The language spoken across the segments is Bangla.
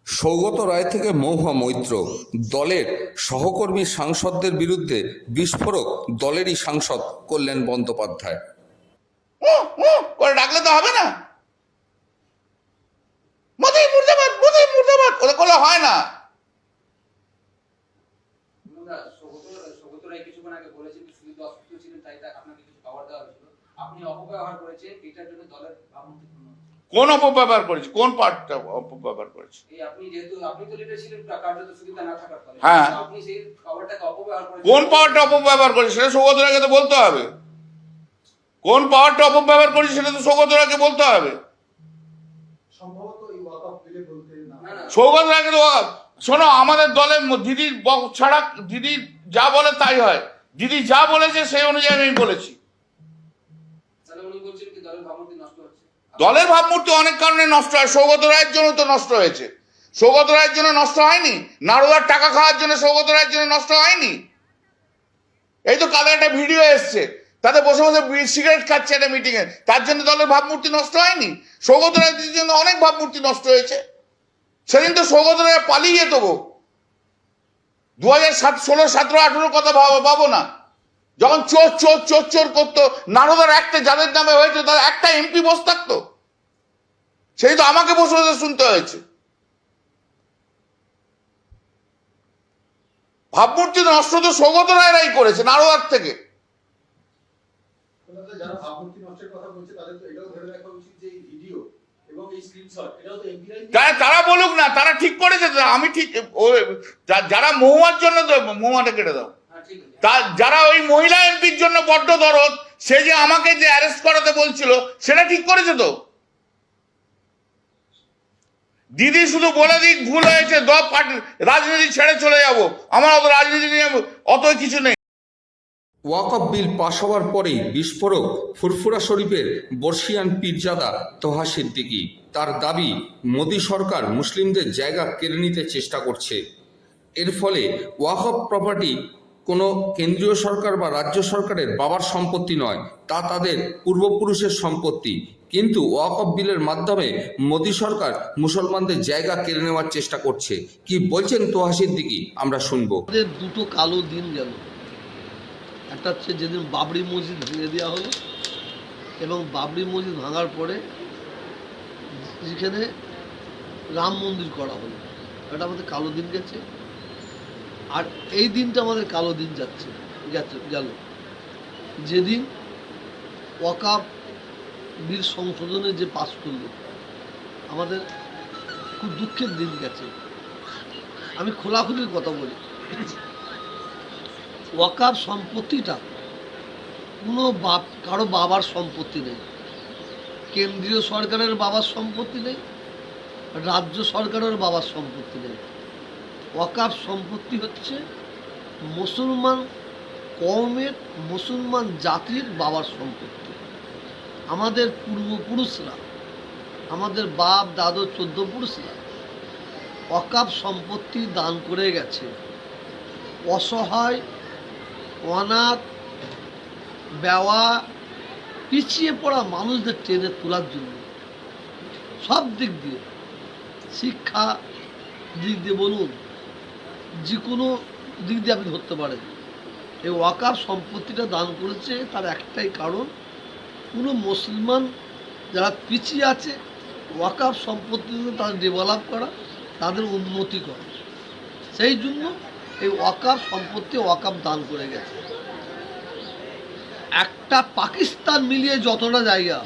সৌগত রায় থেকে মহুয়া মৈত্র, দলের সহকর্মী সাংসদদের বিরুদ্ধে বিস্ফোরক দলেরই সাংসদ কল্যাণ বন্দ্যোপাধ্যায়। করে ডাকলে তো হবে না। মোদি মুর্দাবাদ, মোদি মুর্দাবাদ ওরা করলে হয় না। কোন অপব্যবহার করেছে? কোন পার্টটা অপব্যবহার করেছে? হ্যাঁ, কোন পাওয়ারটা অপব্যবহার করেছে সেটা সৌগত রায়কে তো বলতে হবে। কোন পাওয়ারটা অপব্যবহার করেছে সেটা তো সৌগত রায়কে বলতে হবে। সৌগত রায়কে তো শোনো, আমাদের দলের দিদির ছাড়া দিদি যা বলে তাই হয়। দিদি যা বলেছে সেই অনুযায়ী আমি বলেছি। দলের ভাবমূর্তি অনেক কারণে নষ্ট হয়, সৌগত রায়ের জন্য তো নষ্ট হয়েছে। সৌগত রায়ের জন্য নষ্ট হয়নি? নারদার টাকা খাওয়ার জন্য সৌগত রায়ের জন্য নষ্ট হয়নি? এই তো কালকে একটা ভিডিও এসছে, তাতে বসে বসে সিগারেট খাচ্ছে একটা মিটিং এ, তার জন্য দলের ভাবমূর্তি নষ্ট হয়নি? সৌগত রায়ের জন্য অনেক ভাবমূর্তি নষ্ট হয়েছে। সেদিন তো সৌগত রায় পালিয়ে যেত গো। 2016, 17, 18 কথা ভাবো না, যখন চোর চোর চোর চোর করতো, নারদার একটা যাদের নামে হয়েছে তার একটা এমপি বসে থাকতো, সেই তো আমাকে বসে বসে শুনতে হয়েছে। ভাবমূর্তি নষ্ট তো সৌগত রায়রাই করেছে নারদার থেকে। তারা বলুক না, তারা ঠিক করেছে, আমি ঠিক। যারা মহুয়ার জন্য, মহুয়াটা কেটে দাও, যারা ওই মহিলা এমপির জন্য বড্ড দরদ, সে যে আমাকে যে অ্যারেস্ট করাতে বলছিল সেটা ঠিক করেছে তো। দিদি শুধু বলে দিক ভুল হয়েছে, রাজনীতি ছেড়ে চলে যাব, আমার অত রাজনীতি নিয়ে অত কিছু নেই। ওয়াকফ বিল পাশ হওয়ার পরেই বিস্ফোরক ফুরফুরা শরীফের বর্ষিয়ান পীরজাদা তোহা সিদ্দিকী। তার দাবি, মোদী সরকার মুসলিমদের জায়গা কেড়ে নিতে চেষ্টা করছে। এর ফলে ওয়াকফ প্রপার্টি কোনো কেন্দ্রীয় সরকার বা রাজ্য সরকারের বাবার সম্পত্তি নয়, তা তাদের পূর্বপুরুষের সম্পত্তি। কিন্তু ওয়াকফ বিলের মাধ্যমে মোদী সরকার মুসলমানদের জায়গা কেড়ে নেওয়ার চেষ্টা করছে। কি বলছেন তোহা সিদ্দিকী, আমরা শুনবো। দুটো কালো দিন গেল। একটা হচ্ছে যেদিন বাবরি মসজিদ ভেঙে দেওয়া হলো, এবং বাবরি মসজিদ ভাঙার পরে যেখানে রাম মন্দির করা হলো, এটা আমাদের কালো দিন গেছে। আর এই দিনটা আমাদের কালো দিন গেল যেদিন ওয়াকফ বিল সংশোধনে যে পাস করলো, আমাদের খুব দুঃখের দিন গেছে। আমি খোলাখুলির কথা বলি, ওয়াকফ সম্পত্তিটা কোনো কারো বাবার সম্পত্তি নেই, কেন্দ্রীয় সরকারের বাবার সম্পত্তি নেই, রাজ্য সরকারের বাবার সম্পত্তি নেই। ওয়াকফ সম্পত্তি হচ্ছে মুসলমান কওমের, মুসলমান জাতির বাবার সম্পত্তি। আমাদের পূর্বপুরুষরা, আমাদের বাপ দাদু 14 পুরুষরা ওয়াকফ সম্পত্তি দান করে গেছে অসহায়, অনাথ, বেওয়া, পিছিয়ে পড়া মানুষদের টেনে তোলার জন্য। সব দিক দিয়ে, শিক্ষা দিক দিয়ে বলুন, যে কোনো দিক দিয়ে আপনি ধরতে পারেন, এই ওয়াকফ সম্পত্তিটা দান করেছে। তার একটাই কারণ, কোনো মুসলমান যারা পিছিয়ে আছে, ওয়াকফ সম্পত্তিতে তাদের ডেভেলপ করা, তাদের উন্নতি করা। সেই জন্য এই ওয়াকফ সম্পত্তি ওয়াকফ দান করে গেছে। একটা পাকিস্তান মিলিয়ে যতটা জায়গা,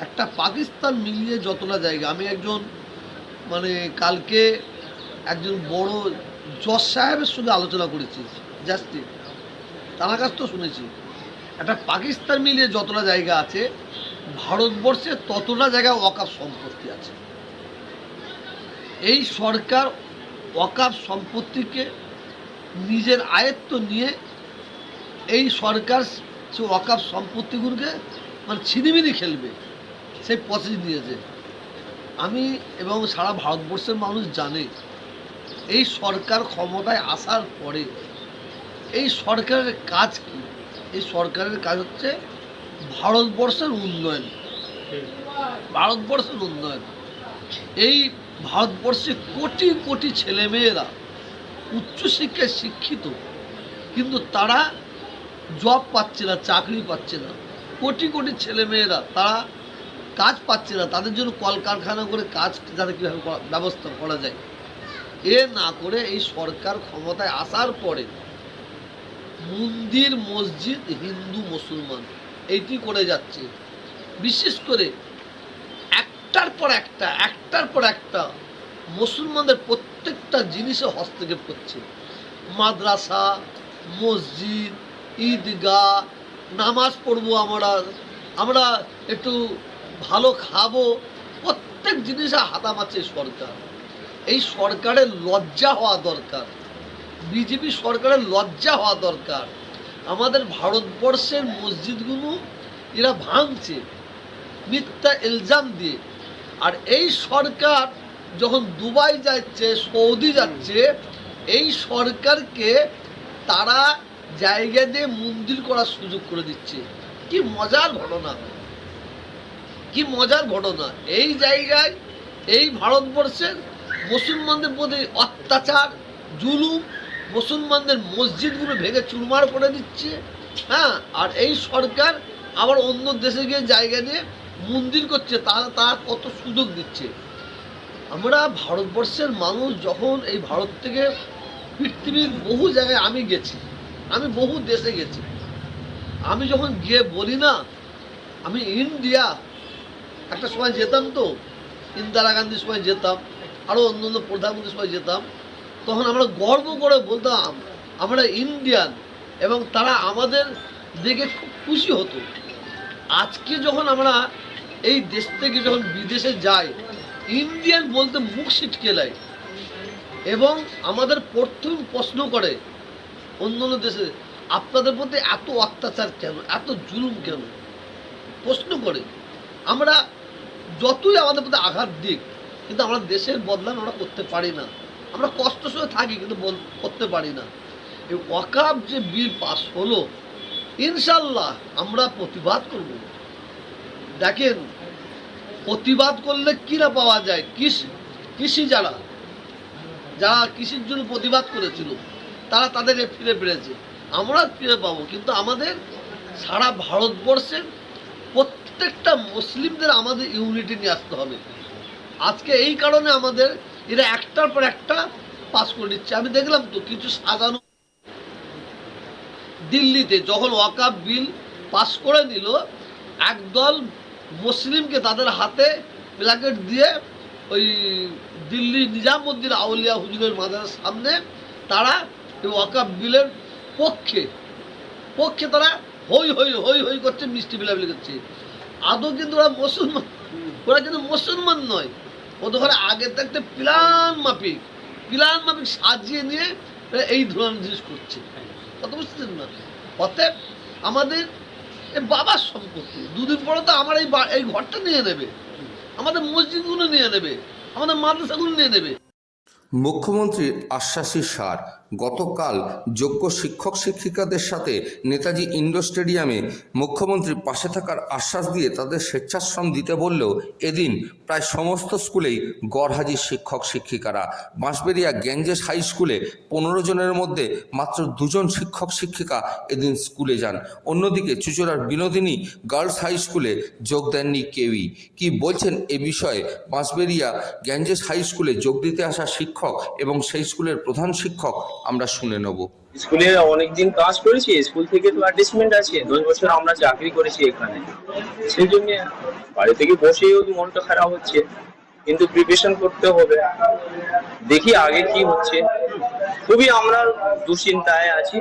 একটা পাকিস্তান মিলিয়ে যতটা জায়গা। আমি একজন কালকে একজন বড় জজ সাহেবের সঙ্গে আলোচনা করেছি, জাস্টিস, তার কাছ তো শুনেছি, একটা পাকিস্তান মিলিয়ে যতটা জায়গা আছে, ভারতবর্ষে ততটা জায়গা ওয়াকফ সম্পত্তি আছে। এই সরকার ওয়াকফ সম্পত্তিকে নিজের আয়ত্ত নিয়ে, এই সরকার সে ওয়াকফ সম্পত্তিগুলোকে ছিনিমিনি খেলবে, সেই প্রসেস নিয়েছে। আমি এবং সারা ভারতবর্ষের মানুষ জানে, এই সরকার ক্ষমতায় আসার পরে এই সরকারের কাজ কি? এই সরকারের কাজ হচ্ছে ভারতবর্ষের উন্নয়ন, ভারতবর্ষের উন্নয়ন। এই ভারতবর্ষে কোটি কোটি ছেলেমেয়েরা উচ্চশিক্ষায় শিক্ষিত, কিন্তু তারা জব পাচ্ছে না, চাকরি পাচ্ছে না। কোটি কোটি ছেলেমেয়েরা তারা কাজ পাচ্ছে না, তাদের জন্য কলকারখানা করে কাজ যাতে কীভাবে ব্যবস্থা করা যায় এ না করে এই সরকার ক্ষমতায় আসার পরে মন্দির মসজিদ হিন্দু মুসলমান এইটি করে যাচ্ছে। বিশেষ করে একটার পর একটা মুসলমানদের প্রত্যেকটা জিনিসে হস্তক্ষেপ করছে। মাদ্রাসা, মসজিদ, ঈদগাহ, নামাজ পড়বো, আমরা একটু ভালো খাবো, প্রত্যেক জিনিসে হাতা মারছে সরকার। এই সরকারের লজ্জা হওয়া দরকার, বিজেপি সরকারের লজ্জা হওয়া দরকার। আমাদের ভারতবর্ষের মসজিদগুলো এরা ভাঙছে মিথ্যা ইলজাম দিয়ে। আর এই সরকার যখন দুবাই যাচ্ছে, সৌদি যাচ্ছে, এই সরকারকে তারা জায়গা দিয়ে মন্দির করার সুযোগ করে দিচ্ছে। কি মজার ঘটনা, কি মজার ঘটনা! এই জায়গায় এই ভারতবর্ষের মুসলমানদের প্রতি অত্যাচার, জুলুম, মুসলমানদের মসজিদগুলো ভেঙে চুরমার করে দিচ্ছে। হ্যাঁ, আর এই সরকার আবার অন্য দেশে গিয়ে জায়গা নিয়ে মন্দির করছে, তারা কত সুযোগ দিচ্ছে। আমরা ভারতবর্ষের মানুষ যখন এই ভারত থেকে পৃথিবীর বহু জায়গায় আমি গেছি, আমি বহু দেশে গেছি, আমি যখন গিয়ে বলি না আমি ইন্ডিয়া, একটা সময় যেতাম তো, ইন্দিরা গান্ধীর সময় যেতাম, আরও অন্য অন্য প্রধানমন্ত্রীর সময় যেতাম, তখন আমরা গর্ব করে বলতাম আমরা ইন্ডিয়ান, এবং তারা আমাদের দেখে খুব খুশি হতো। আজকে যখন আমরা এই দেশ থেকে যখন বিদেশে যাই, ইন্ডিয়ান বলতে মুখ ছিটকে যায়, এবং আমাদের প্রথম প্রশ্ন করে অন্য অন্য দেশে, আপনাদের প্রতি এত অত্যাচার কেন, এত জুলুম কেন, প্রশ্ন করে। আমরা যতই আমাদের প্রতি আঘাত দিক, কিন্তু আমরা দেশের বদনাম আমরা করতে পারি না। আমরা কষ্ট সহে থাকি, কিন্তু করতে পারি না। এই ওয়াকাফ যে বিল পাস হলো, ইনশাল্লাহ আমরা প্রতিবাদ করব। দেখেন, প্রতিবাদ করলে কি না পাওয়া যায়। কৃষি যারা কৃষির জন্য প্রতিবাদ করেছিল, তারা তাদেরকে ফিরে পেরেছে, আমরা ফিরে পাবো। কিন্তু আমাদের সারা ভারতবর্ষের প্রত্যেকটা মুসলিমদের আমাদের ইউনিটি নিয়ে আসতে হবে। আজকে এই কারণে আমাদের এরা একটার পর একটা পাস করে দিচ্ছে। আমি দেখলাম তো কিছু সাজানো, দিল্লিতে যখন ওয়াকাফ বিল পাস করে নিল, একদল মুসলিমকে তাদের হাতে প্ল্যাকেট দিয়ে ওই দিল্লি নিজামুদ্দিন আউলিয়া হুজুরের মাজারের সামনে তারা এই ওয়াকাফ বিলের পক্ষে তারা হই হই হই হই করছে, মিষ্টি বিলাবলি করছে। আদৌ কিন্তু ওরা কিন্তু মুসলমান নয়, ওদের ঘরে আগে থাকতে প্ল্যান মাফিক সাজিয়ে নিয়ে এই ধরনের জিনিস করছে। কত বুঝতেছেন না? অতএব আমাদের বাবার সম্পত্তি, দুদিন পরে তো আমার এই ঘরটা নিয়ে নেবে, আমাদের মসজিদগুলো নিয়ে নেবে, আমাদের মাদ্রাসাগুলো নিয়ে নেবে। মুখ্যমন্ত্রীর আশ্বাসী সার। গতকাল যোগ্য শিক্ষক শিক্ষিকাদের সাথে নেতাজি ইন্ডোর স্টেডিয়ামে মুখ্যমন্ত্রী পাশে থাকার আশ্বাস দিয়ে তাদের স্বেচ্ছাশ্রম দিতে বললেও এদিন প্রায় সমস্ত স্কুলেই গড়হাজির শিক্ষক শিক্ষিকারা। বাঁশবেড়িয়া গ্যাঞ্জেস হাই স্কুলে 15 জনের মধ্যে মাত্র 2 জন শিক্ষক শিক্ষিকা এদিন স্কুলে যান। অন্যদিকে চুঁচুড়ার বিনোদিনী গার্লস হাই স্কুলে যোগ দেননি কেউই। কি বলছেন এ বিষয়ে বাঁশবেড়িয়া গ্যাঞ্জেস হাই স্কুলে যোগ দিতে আসা শিক্ষক এবং সেই স্কুলের প্রধান শিক্ষক আমরা শুনে নেব। স্কুলে অনেকদিন কাজ করেছি, স্কুল থেকে তো অ্যাটাচমেন্ট আছে, 10 বছর আমরা চাকরি করেছি এখানে, সেই জন্য বাড়ি থেকে বসেই মনটা খারাপ হচ্ছে, কিন্তু প্রিপারেশন করতে হবে, দেখি আগে কি হচ্ছে। খুবই আমরা দুশ্চিন্তায় আছি,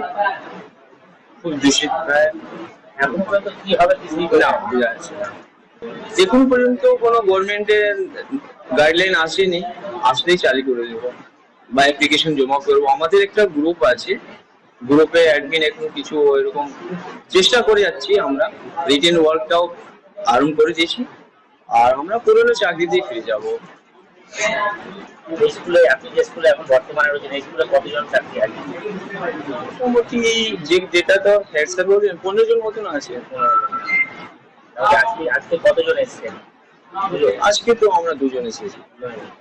খুব দুশ্চিন্তায়। এখন পর্যন্ত কি হবে না বোঝা যাচ্ছে না। এখন পর্যন্ত কোনো গভর্নমেন্টের গাইডলাইন আসেনি, আসলেই চালু করে দেবো বা অ্যাপ্লিকেশন জমা করবো। আমাদের একটা গ্রুপ আছে, গ্রুপে অ্যাডমিন এখন কিছু এরকম চেষ্টা করে যাচ্ছি, আমরা রিটেন ওয়ার্কটাও আরম্ভ করে দিয়েছি, আর আমরা পুরোনো চাকরি দিয়ে ফিরে যাবো। স্কুলে আপনি যে স্কুলে এখন বর্তমানে রয়েছেন, এই স্কুলে কতজন চাকরি আছে? মোটামুটি যেটা তো হেড স্যার বলছেন 15 জন মতন আছে। আজকে কতজন এসেছেন? আজকে তো আমরা দুজন এসেছি।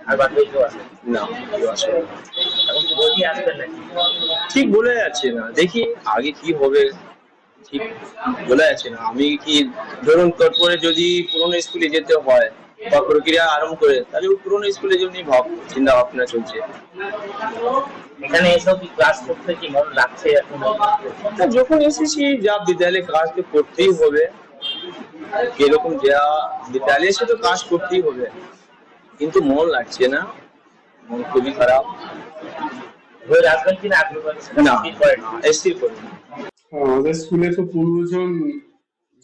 আর বাকি কেউ আছে? না, কেউ আসেনি। এখন কি বলছি আসবেন নাকি? ঠিক বলে যাচ্ছে না, দেখি আগে কি হবে, ঠিক বলে যাচ্ছে না। আমি কি ধরুন তারপরে যদি পুরোনো স্কুলে যেতে হয় বা প্রক্রিয়া আরম্ভ করে, তাহলে ওই পুরোনো স্কুলের জন্যই চিন্তা ভাবনা চলছে। এখানে এসব কি ক্লাস করতে কি মন লাগছে এখন? তা যখন এসেছি যা বিদ্যালয়ে কাজ তো করতেই হবে, কিরকম যা বিদ্যালয়ে এসে তো কাজ করতেই হবে, কিন্তু মন লাগছে না, মন খুবই খারাপ। ধরে আসবেন কিনা আগ্রহ না, করেন? স্থির করি। আমাদের স্কুলে তো 15 জন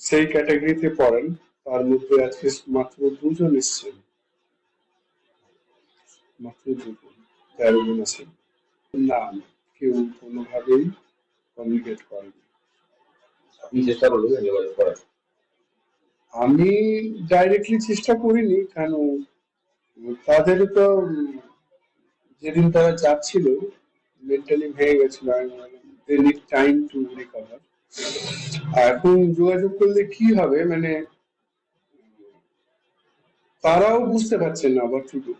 সেই ক্যাটাগরিতে পড়েন, তার মধ্যে আজকে মাত্র 2 জন এসছেন, মাত্র 2 জন, 13 জন আছেন। না, কেউ কোনোভাবেই কমিউনিকেট করেনি। আপনি চেষ্টা করবেন যোগাযোগ করার? আমি ডাইরেক্টলি চেষ্টা করিনি, কেন তাদেরও তো যেদিন তারা যাচ্ছিল মেন্টালি ভেঙে গেছিল, they need time to recover. এখন যোগাযোগ করলে কি হবে, মানে তারাও বুঝতে পারছেন না আবার টু ডু।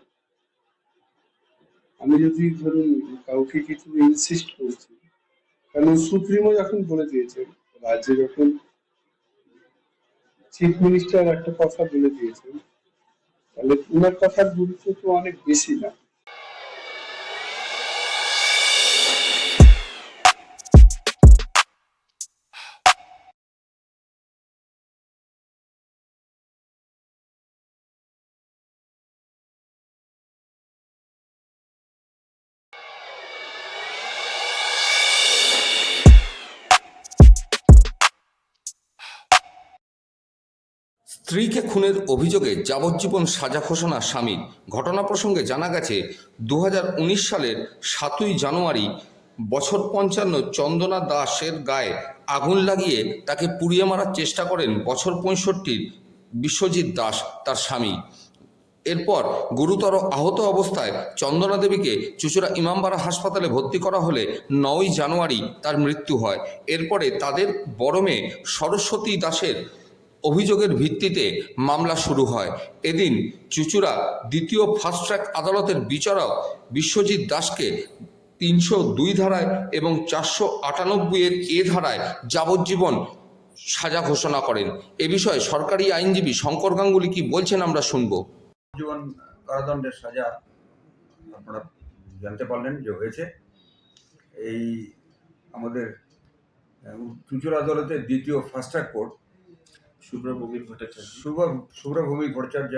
আমি যদি ধরুন কাউকে কিছু ইনসিস্ট করছি, কারণ সুপ্রিমো যখন বলে দিয়েছেন, রাজ্যে যখন চিফ মিনিস্টার একটা কথা বলে দিয়েছেন, তাহলে ওনার কথার গুরুত্ব তো অনেক বেশি না। স্ত্রীকে খুনের অভিযোগে যাবজ্জীবন সাজা ঘোষণা স্বামীর। ঘটনা প্রসঙ্গে জানা গেছে 2019 সালের 7ই জানুয়ারি বছর 55 চন্দনা দাসের গায়ে আগুন লাগিয়ে তাকে পুড়িয়ে মারার চেষ্টা করেন বছর 65 বিশ্বজিৎ দাস, তার স্বামী। এরপর গুরুতর আহত অবস্থায় চন্দনা দেবীকে চুঁচুড়া ইমামবাড়া হাসপাতালে ভর্তি করা হলে 9ই জানুয়ারি তার মৃত্যু হয়। এরপরে তাদের বড় মেয়ে সরস্বতী দাসের অভিযোগের ভিত্তিতে মামলা শুরু হয়। এদিন চুঁচুড়া দ্বিতীয় ফাস্ট ট্র্যাক আদালতের বিচারক বিশ্বজিৎ দাসকে 302 ধারায় এবং 498 এ ধারায় যাবজ্জীবন সাজা ঘোষণা করেন। এ বিষয়ে সরকারি আইনজীবী শঙ্কর গাঙ্গুলি কি বলছেন আমরা শুনবো। জীবন কারাদণ্ডের সাজা আপনারা জানতে পারলেন যে হয়েছে। এই আমাদের চুঁচুড়া আদালতের দ্বিতীয় ফাস্ট ট্র্যাক কোর্ট শুভ্রভূমি ভট্টাচার্য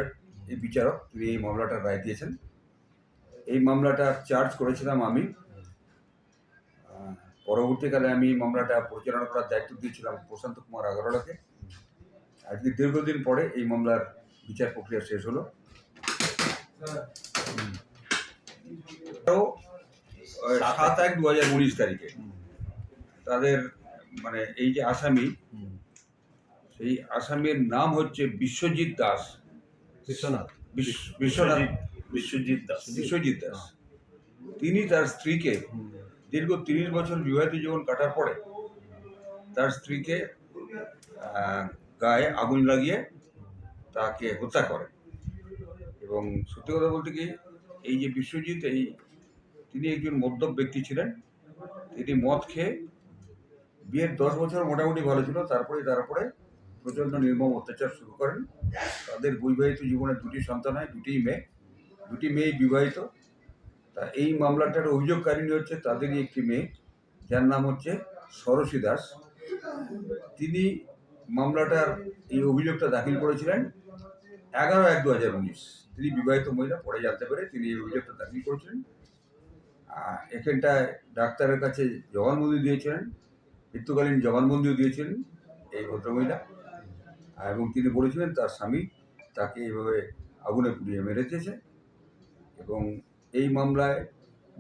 এই বিচারক, তিনি এই মামলাটার রায় দিয়েছেন। এই মামলাটার চার্জ করেছিলাম আমি। পরবর্তীকালে আমি মামলাটা পরিচালনা করার দায়িত্ব দিয়েছিলাম প্রশান্ত কুমার আগরওয়ালাকে। আজকে দীর্ঘদিন পরে এই মামলার বিচার প্রক্রিয়া শেষ হলো। 7/1/2019 তারিখে তাদের মানে এই যে আসামি, সেই আসামির নাম হচ্ছে বিশ্বজিৎ দাস। বিশ্বজিৎ দাস। তিনি তার স্ত্রীকে দীর্ঘ 30 বছর বিবাহিত জীবন কাটার পরে তার স্ত্রীকে গায়ে আগুন লাগিয়ে তাকে হত্যা করে। এবং সত্যি কথা বলতে কি, এই যে বিশ্বজিৎ, তিনি একজন মদ্যপ ব্যক্তি ছিলেন। তিনি মদ খেয়ে, বিয়ের 10 বছর মোটামুটি ভালো ছিল, তারপরে প্রচণ্ড নির্মম অত্যাচার শুরু করেন। তাদের বৈবাহিত জীবনে 2টি সন্তান হয়, 2টি মেয়ে বিবাহিত। তা এই মামলাটার অভিযোগকারিণী হচ্ছে তাদেরই একটি মেয়ে, যার নাম হচ্ছে সরস্বতী দাস। তিনি মামলাটার এই অভিযোগটা দাখিল করেছিলেন 11/1/2019। তিনি বিবাহিত মহিলা, পরে জানতে পেরে তিনি এই অভিযোগটা দাখিল করেছিলেন। এখানটায় ডাক্তারের কাছে জবানবন্দি দিয়েছিলেন, মৃত্যুকালীন জবানবন্দিও দিয়েছিলেন এই ভদ্রমহিলা। এবং তিনি বলেছিলেন তার স্বামী তাকে এইভাবে আগুনে পুড়িয়ে মেরে দিয়েছে। এবং এই মামলায়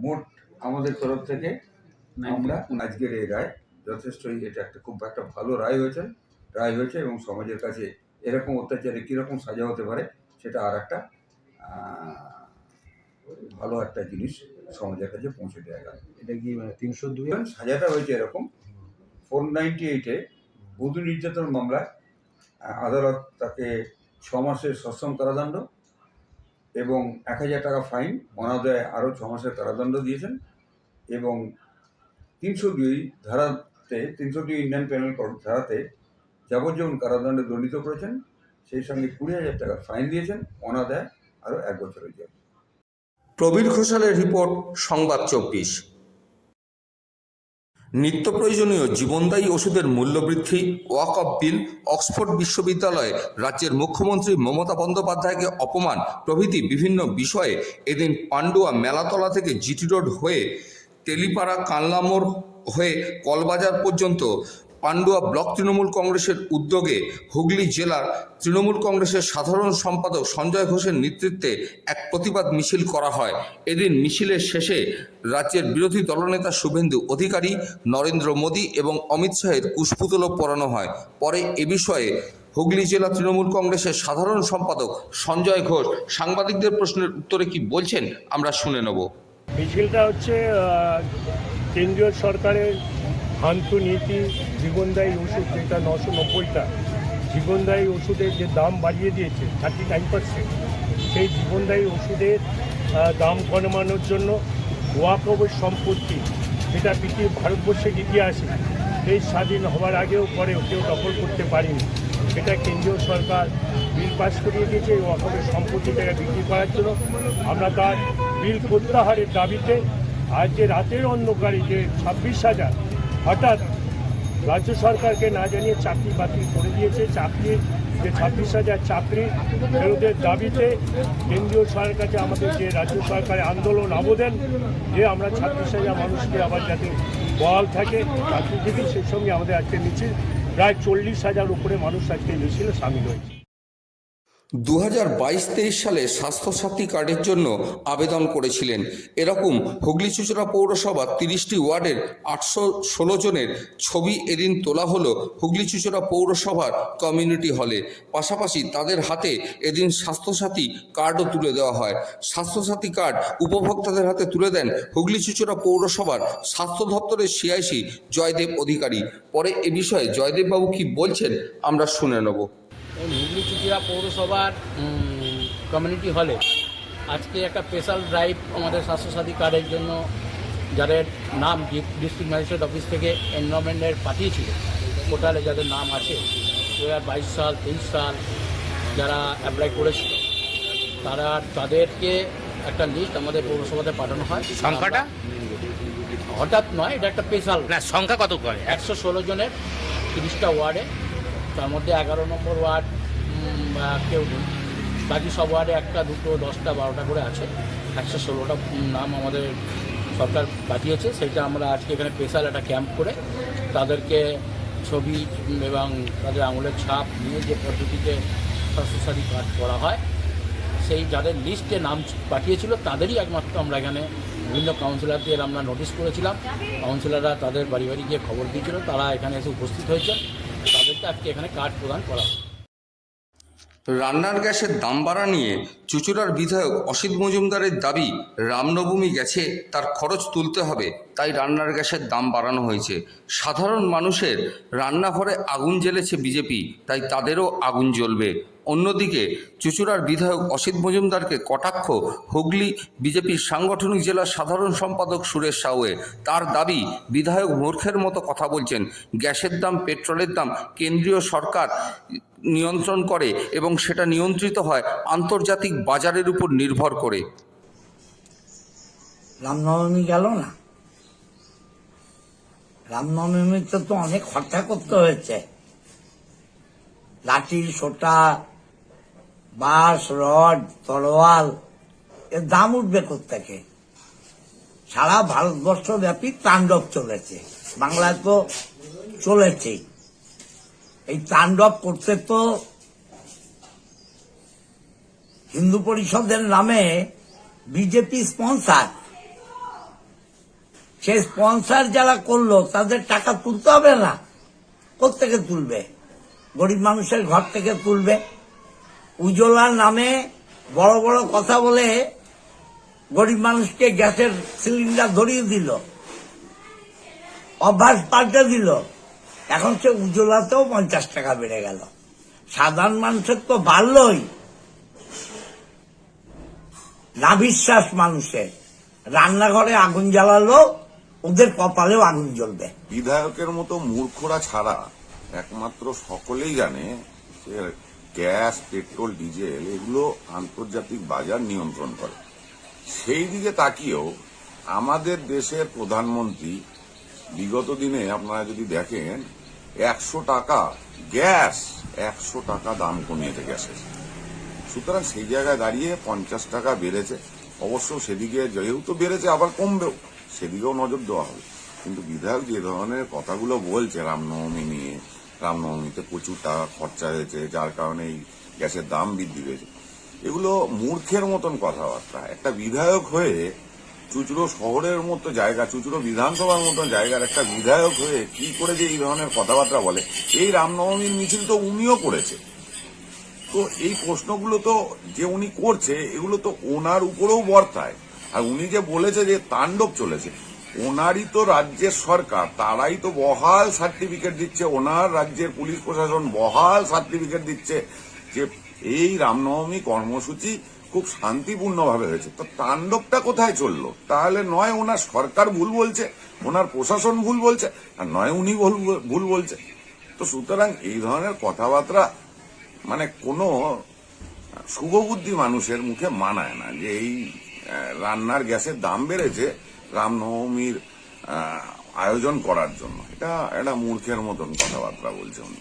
মোট আমাদের তরফ থেকে আমরা আজকের এই রায় যথেষ্টই, এটা খুব একটা ভালো রায় হয়েছে এবং সমাজের কাছে এরকম অত্যাচারে কীরকম সাজা হতে পারে সেটা আর একটা ভালো একটা জিনিস সমাজের কাছে পৌঁছে দেওয়া গেল। এটা কি 302 সাজাটা হয়েছে এরকম। 498-এ বধূ নির্যাতন মামলায় আদালত তাকে 6 মাসের সশ্রম কারাদণ্ড এবং 1000 টাকা ফাইন, অনাদায়ে আরও 6 মাসের কারাদণ্ড দিয়েছেন এবং 302 ইন্ডিয়ান পেনাল কোড ধারাতে যাবজ্জীবন কারাদণ্ডে দণ্ডিত করেছেন। সেই সঙ্গে 20,000 টাকা ফাইন দিয়েছেন, অনাদায়ে আরও 1 বছরের জেল। প্রবীর ঘোষালের রিপোর্ট, সংবাদ 24। নিত্য প্রয়োজনীয় জীবনদায়ী ওষুধের মূল্যবৃদ্ধি, ওয়াকফ বিল, অক্সফোর্ড বিশ্ববিদ্যালয়ে রাজ্যের মুখ্যমন্ত্রী মমতা বন্দ্যোপাধ্যায়কে অপমান প্রভৃতি বিভিন্ন বিষয়ে এদিন পান্ডুয়া মেলাতলা থেকে জিটি রোড হয়ে তেলিপাড়া কানলা মোড় হয়ে কলবাজার পর্যন্ত পান্ডুয়া ব্লক তৃণমূল কংগ্রেসের উদ্যোগে হুগলি জেলার তৃণমূল কংগ্রেসের সাধারণ সম্পাদক সঞ্জয় ঘোষের নেতৃত্বে এক প্রতিবাদ মিছিল করা হয়। এদিন মিছিলের শেষে রাজ্যের বিরোধী দলনেতা শুভেন্দু অধিকারী, নরেন্দ্র মোদী এবং অমিত শাহের কুশপুতলও পরানো হয়। পরে এ বিষয়ে হুগলি জেলা তৃণমূল কংগ্রেসের সাধারণ সম্পাদক সঞ্জয় ঘোষ সাংবাদিকদের প্রশ্নের উত্তরে কি বলছেন আমরা শুনে নেব। মিছিলটা হচ্ছে কেন্দ্রীয় সরকারের হান্তু নীতি, জীবনদায়ী ওষুধ যেটা 990টা জীবনদায়ী ওষুধের যে দাম বাড়িয়ে দিয়েছে 39%, সেই জীবনদায়ী ওষুধের দাম কমানোর জন্য ওয়াকফ সম্পত্তি, যেটা পৃথিবীর ভারতবর্ষের ইতিহাসে দেশ স্বাধীন হওয়ার আগেও পরেও কেউ দখল করতে পারেনি, সেটা কেন্দ্রীয় সরকার বিল পাস করিয়ে দিয়েছে এই ওয়াকফের সম্পত্তিটাকে বিক্রি করার জন্য। আমরা তার বিল প্রত্যাহারের দাবিতে আজ যে রাতের অন্ধকারে যে 26,000 হঠাৎ রাজ্য সরকারকে না জানিয়ে চাকরি বাতিল করে দিয়েছে, চাকরির যে 26,000 চাকরি ফেরতের দাবিতে কেন্দ্রীয় সরকারের কাছে আমাদের যে রাজ্য সরকারের আন্দোলন আবেদন যে আমরা 26,000 মানুষকে আবার যাতে বহাল থাকে চাকরিজীবী, সেই সঙ্গে আমাদের আজকে মিছিল প্রায় 40,000 উপরে মানুষ আজকে মিছিলে সামিল হয়েছে। 2022-23 সালে স্বাস্থ্যসাথী কার্ডের জন্য আবেদন করেছিলেন। এরকম হুগলি চুঁচুড়া পৌরসভার 30টি ওয়ার্ডের 816 জনের ছবি এদিন তোলা হলো হুগলি চুঁচুড়া পৌরসভার কমিউনিটি হলে। পাশাপাশি তাদের হাতে এদিন স্বাস্থ্যসাথী কার্ডও তুলে দেওয়া হয়। স্বাস্থ্যসাথী কার্ড উপভোক্তাদের হাতে তুলে দেন হুগলি চুঁচুড়া পৌরসভার স্বাস্থ্য দপ্তরের সিআইসি জয়দেব অধিকারী। পরে এ বিষয়ে জয়দেববাবু কি বলছেন আমরা শুনে নেব। হুগলি চুঁচুড়া পৌরসভার কমিউনিটি হলে আজকে একটা স্পেশাল ড্রাইভ আমাদের স্বাস্থ্যসাথী কার্ডের জন্য যাদের নাম ডিস্ট্রিক্ট ম্যাজিস্ট্রেট অফিস থেকে এনরোলমেন্টের পাঠিয়েছিল, পোর্টালে যাদের নাম আছে 2022 সাল 23 সাল যারা অ্যাপ্লাই করেছিল তাদেরকে একটা লিস্ট আমাদের পৌরসভাতে পাঠানো হয়। সংখ্যাটা হঠাৎ নয়, এটা একটা স্পেশাল না, সংখ্যা কত করে? 116 জনের 30টা ওয়ার্ডে, তার মধ্যে 11 নম্বর ওয়ার্ড কেউ নেই, বাকি সব ওয়ার্ডে 1, 2, 10, 12টা করে আছে। 116টা নাম আমাদের সরকার পাঠিয়েছে, সেটা আমরা আজকে এখানে স্পেশাল একটা ক্যাম্প করে তাদেরকে ছবি এবং তাদের আঙুলের ছাপ নিয়ে যে পদ্ধতিতে স্বাস্থ্যসাথী কার্ড করা হয়, সেই যাদের লিস্টে নাম পাঠিয়েছিল তাদেরই একমাত্র আমরা এখানে বিভিন্ন কাউন্সিলরদের আমরা নোটিশ করেছিলাম। কাউন্সিলররা তাদের বাড়ি বাড়ি গিয়ে খবর দিয়েছিল, তারা এখানে এসে উপস্থিত হয়েছে, তাদেরকে আজকে এখানে কার্ড প্রদান করা হয়। রান্নার গ্যাসের দাম বাড়া নিয়ে চুঁচুড়ার বিধায়ক অসিত মজুমদারের দাবি, রামনবমী গেছে, তার খরচ তুলতে হবে, তাই রান্নার গ্যাসের দাম বাড়ানো হয়েছে। সাধারণ মানুষের রান্নাঘরে আগুন জ্বেলেছে বিজেপি, তাই তাদেরও আগুন জ্বলবে। অন্যদিকে চুঁচুড়ার বিধায়ক অসিত মজুমদারকে কটাক্ষ হুগলি বিজেপির সাংগঠনিক জেলার সাধারণ সম্পাদক সুরেশ সাউয়ে। তার দাবি, বিধায়ক মূর্খের মতো কথা বলছেন। গ্যাসের দাম, পেট্রোলের দাম কেন্দ্রীয় সরকার নিয়ন্ত্রণ করে এবং সেটা নিয়ন্ত্রিত হয় আন্তর্জাতিক বাজারের উপর নির্ভর করে। রামনবমী গেল না, রামনবমীতে তো অনেক খরচা করতে হয়েছে, লাঠি, সোটা, বাঁশ, রড, তরোয়াল, এর দাম উঠবে কোত্থেকে? সারা ভারতবর্ষ ব্যাপী তাণ্ডব চলেছে, বাংলায় তো চলেছেই। এই তাণ্ডব করতে তো হিন্দু পরিষদের নামে বিজেপি স্পন্সার, সেই স্পন্সার যারা করলো তাদের টাকা তুলতে হবে না? কোত্থেকে তুলবে? গরিব মানুষের ঘর থেকে তুলবে। উজ্জ্বলার নামে বড় বড় কথা বলে গরিব মানুষকে গ্যাসের সিলিন্ডার ধরিয়ে দিল, অভ্যাস পাল্টে দিল। এখন সে উজ্জ্বলাতেও 50 টাকা বেড়ে গেল। সাধারণ মানুষের তো বাড়লই, না বিশ্বাস মানুষের। রান্নাঘরে আগুন জ্বালালো, ওদের কপালেও আগুন জ্বলবে। বিধায়কের মতো মূর্খরা ছাড়া একমাত্র সকলেই জানে যে গ্যাস, পেট্রোল, ডিজেল এগুলো আন্তর্জাতিক বাজার নিয়ন্ত্রণ করে। সেই দিকে তাকিয়েও আমাদের দেশের প্রধানমন্ত্রী বিগত দিনে আপনারা যদি দেখেন 100 টাকা গ্যাস, 100 টাকা দাম কমিয়েছে গ্যাসের। সুতরাং সেই জায়গায় দাঁড়িয়ে 50 টাকা বেড়েছে। অবশ্য সেদিকে যেহেতু বেড়েছে আবার কমবেও, সেদিকেও নজর দেওয়া হবে। কিন্তু বিধায়ক যে ধরনের কথাগুলো বলছে রামনবমী নিয়ে, রামনবমীতে প্রচুর টাকা খরচা হয়েছে, যার কারণে এই গ্যাসের দাম বৃদ্ধি পেয়েছে, এগুলো মূর্খের মতন কথাবার্তা। একটা বিধায়ক হয়ে চুচুড়ো শহরের মতো জায়গা, চুচুড়ো বিধানসভার মতো জায়গার একটা বিধায়ক হয়ে কি করে যে এই ধরনের কথাবার্তা বলে? এই রামনবমীর মিছিল তো উনিও করেছে। তো এই প্রশ্নগুলো তো যে উনি করছে এগুলো তো ওনার উপরেও বর্তায়। আর উনি যে বলেছে যে তাণ্ডব চলেছে, ওনারই তো রাজ্যের সরকার, তারাই তো বহাল সার্টিফিকেট দিচ্ছে, ওনার রাজ্যের পুলিশ প্রশাসন বহাল সার্টিফিকেট দিচ্ছে যে এই রামনবমী কর্মসূচি খুব শান্তিপূর্ণভাবে হয়েছে। তো তাণ্ডবটা কোথায় চললো? তাহলে নয় ওনার সরকার ভুল বলছে, ওনার প্রশাসন ভুল বলছে, আর নয় উনি ভুল বলছে। তো সুতরাং এই ধরনের কথাবার্তা মানে কোনো শুভবুদ্ধি মানুষের মুখে মানায় না যে এই রান্নার গ্যাসের দাম বেড়েছে রামনবমীর আয়োজন করার জন্য। এটা একটা মূর্খের মতন কথাবার্তা বলছে উনি।